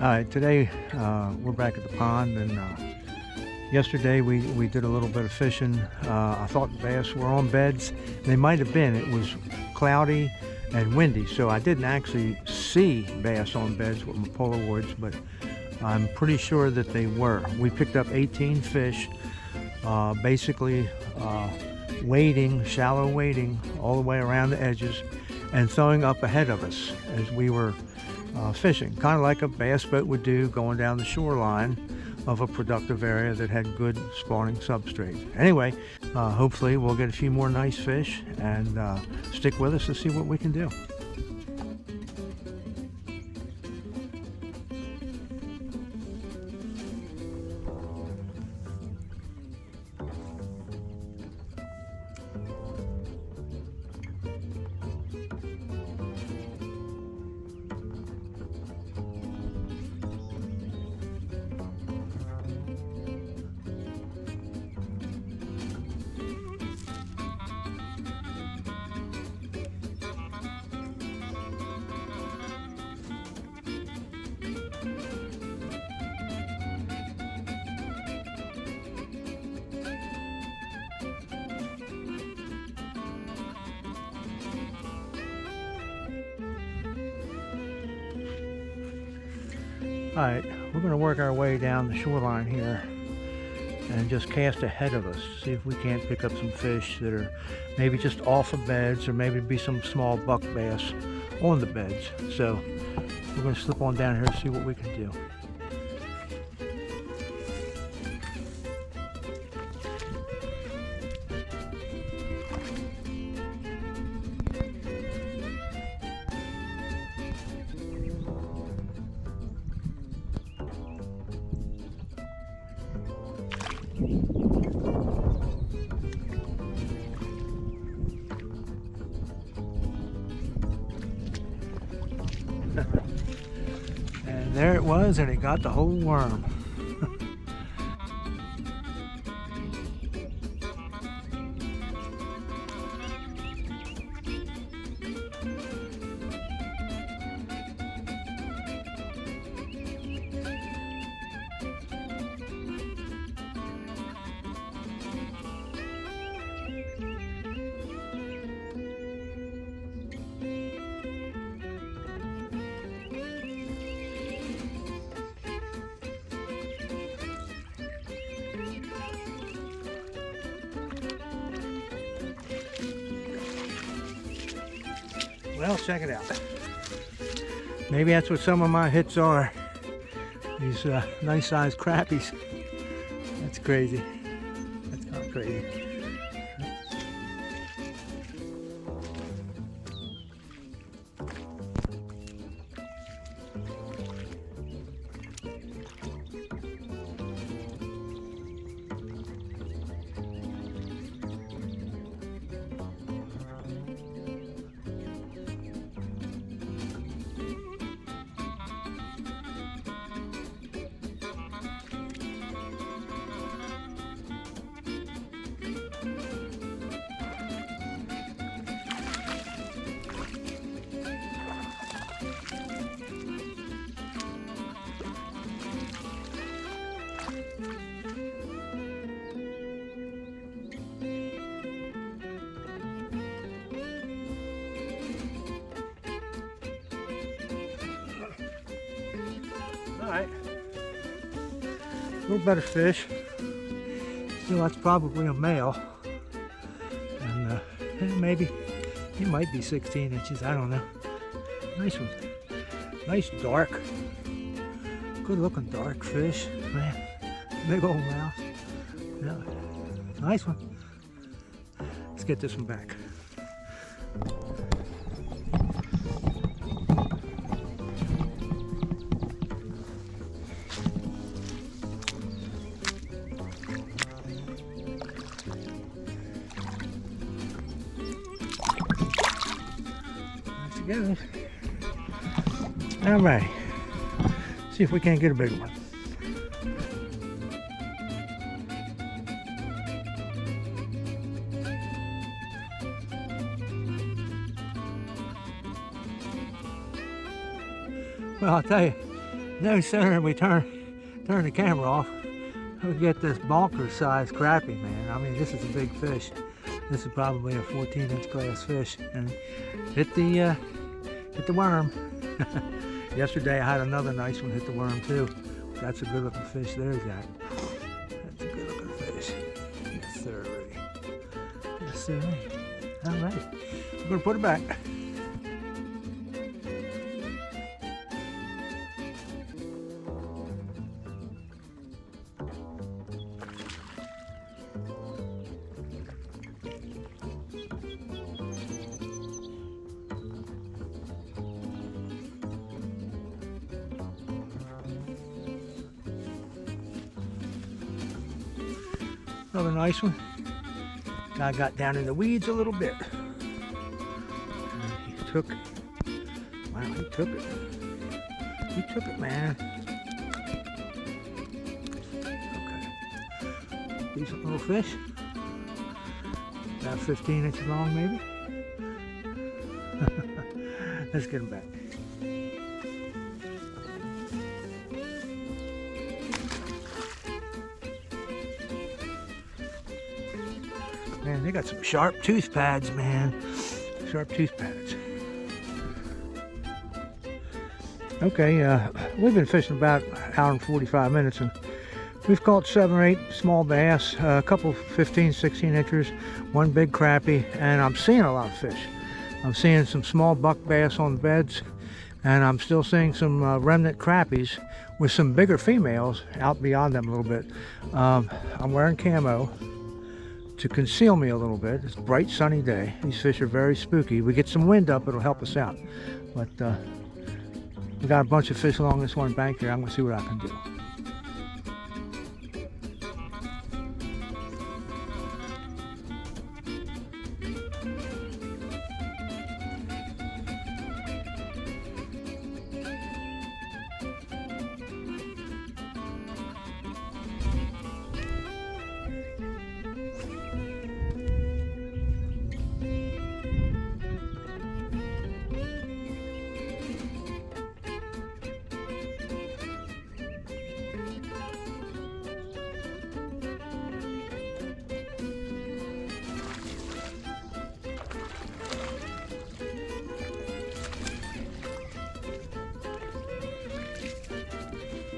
All right, today we're back at the pond, and yesterday we did a little bit of fishing. I thought bass were on beds. They might have been. It was cloudy and windy, so I didn't actually see bass on beds with my Polaroids, but I'm pretty sure that they were. We picked up 18 fish, basically wading, shallow wading all the way around the edges and throwing up ahead of us as we were fishing, kind of like a bass boat would do going down the shoreline of a productive area that had good spawning substrate. Anyway, hopefully we'll get a few more nice fish, and stick with us to see what we can do. All right, we're going to work our way down the shoreline here and just cast ahead of us, see if we can't pick up some fish that are maybe just off of beds, or maybe be some small buck bass on the beds. So we're going to slip on down here and see what we can do. And there it was, and it got the whole worm. Well, check it out. Maybe that's what some of my hits are. These nice sized crappies. That's crazy. That's kind of crazy. Alright, a little better fish. So that's probably a male. And maybe he might be 16 inches, I don't know. Nice one. Nice dark, good looking dark fish. Man, big old mouth. Yeah, nice one. Let's get this one back. Together. All right, see if we can't get a big one. Well, I'll tell you, No sooner than we turn the camera off, we get this bonker-sized crappie, man. I mean, this is a big fish. This is probably a 14-inch glass fish, and hit the worm. Yesterday I had another nice one hit the worm too. That's a good-looking fish there, Jack. That's a good-looking fish. Yes, sir. Yes, sir. All right, I'm gonna put it back. Another nice one. Guy got down in the weeds a little bit. He took it. Wow, he took it. He took it, man. Okay. Decent little fish. About 15 inches long, maybe. Let's get him back. Man, they got some sharp tooth pads, man. Sharp tooth pads. Okay, we've been fishing about an hour and 45 minutes, and we've caught 7 or 8 small bass, a couple 15, 16 inchers, one big crappie, and I'm seeing a lot of fish. I'm seeing some small buck bass on the beds, and I'm still seeing some remnant crappies with some bigger females out beyond them a little bit. I'm wearing camo to conceal me a little bit. It's a bright sunny day. These fish are very spooky. We get some wind up, it'll help us out. But we got a bunch of fish along this one bank here. I'm gonna see what I can do.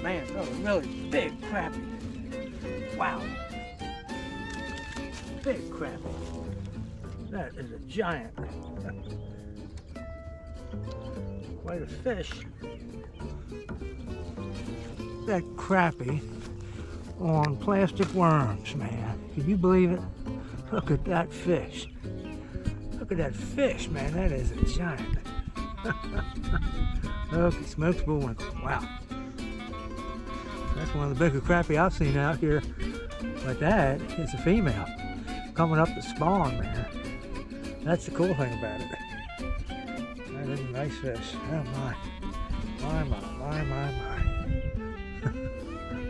Man, that was a really big crappie. Wow. Big crappie. That is a giant. Quite a fish. That crappie on plastic worms, man. Can you believe it? Look at that fish. Look at that fish, man. That is a giant. Okay, smoked bullwinkle. Wow. That's one of the bigger crappie I've seen out here. But that is a female coming up to spawn, man. That's the cool thing about it. That is a nice fish. Oh my. My.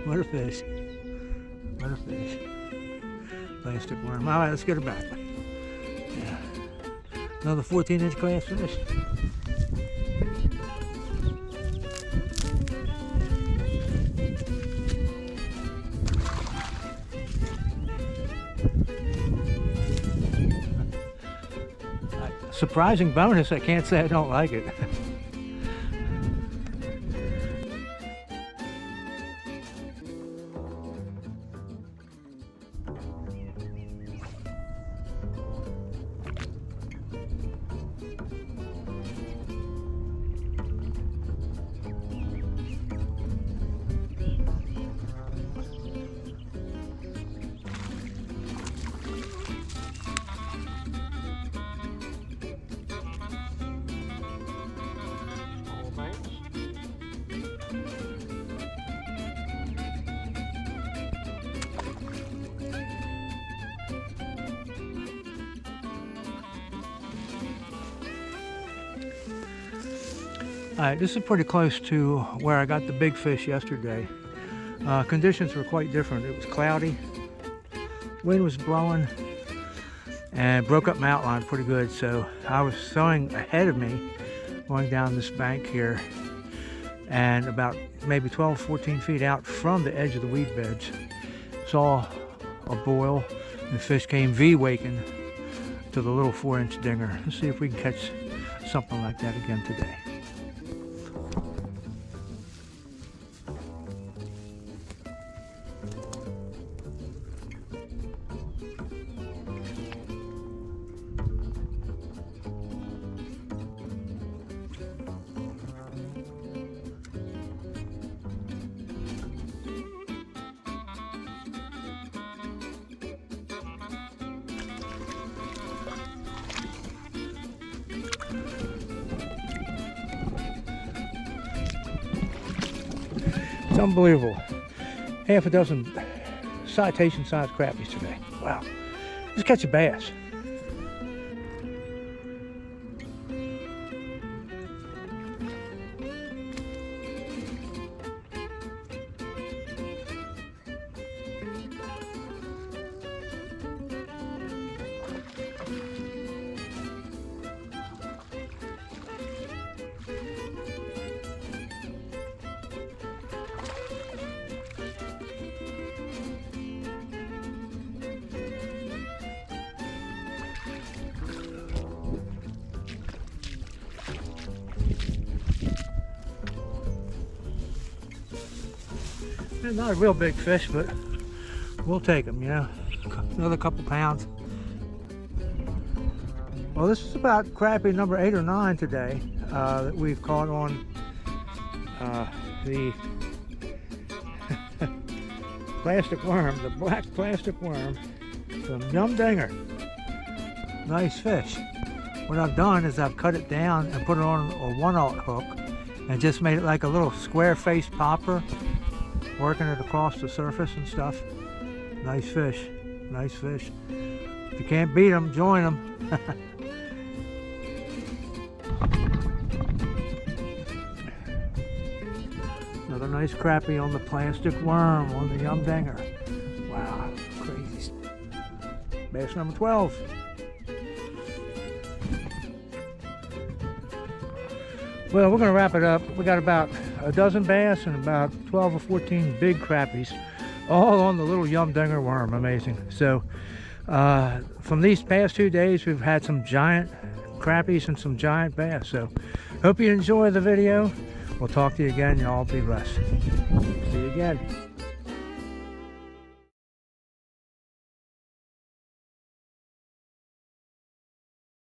What a fish. What a fish. Plastic worm. All right, let's get her back. Yeah. Another 14-inch glass fish. Surprising bonus, I can't say I don't like it. All right, this is pretty close to where I got the big fish yesterday. Conditions were quite different. It was cloudy, wind was blowing, and broke up my outline pretty good. So I was throwing ahead of me, going down this bank here. and about maybe 12, 14 feet out from the edge of the weed beds, saw a boil, and the fish came V-waking to the little 4-inch dinger. Let's see if we can catch something like that again today. It's unbelievable. Half a dozen citation-sized crappies today. Wow. Let's catch a bass. They're not a real big fish, but we'll take them, you know. Another couple pounds. Well, this is about crappie number 8 or 9 today that we've caught on the plastic worm, the black plastic worm from Yum Dinger. Nice fish. What I've done is I've cut it down and put it on a 1/0 hook and just made it like a little square-faced popper, working it across the surface and stuff. Nice fish, nice fish. If you can't beat them, join them. Another nice crappie on the plastic worm on the Yum Dinger. Wow, crazy. Bass number 12. Well, we're going to wrap it up. We got about a dozen bass and about 12 or 14 big crappies, all on the little Yum Dinger worm. Amazing. So from these past 2 days, we've had some giant crappies and some giant bass. So hope you enjoy the video. We'll talk to you again. Y'all be blessed. See you again.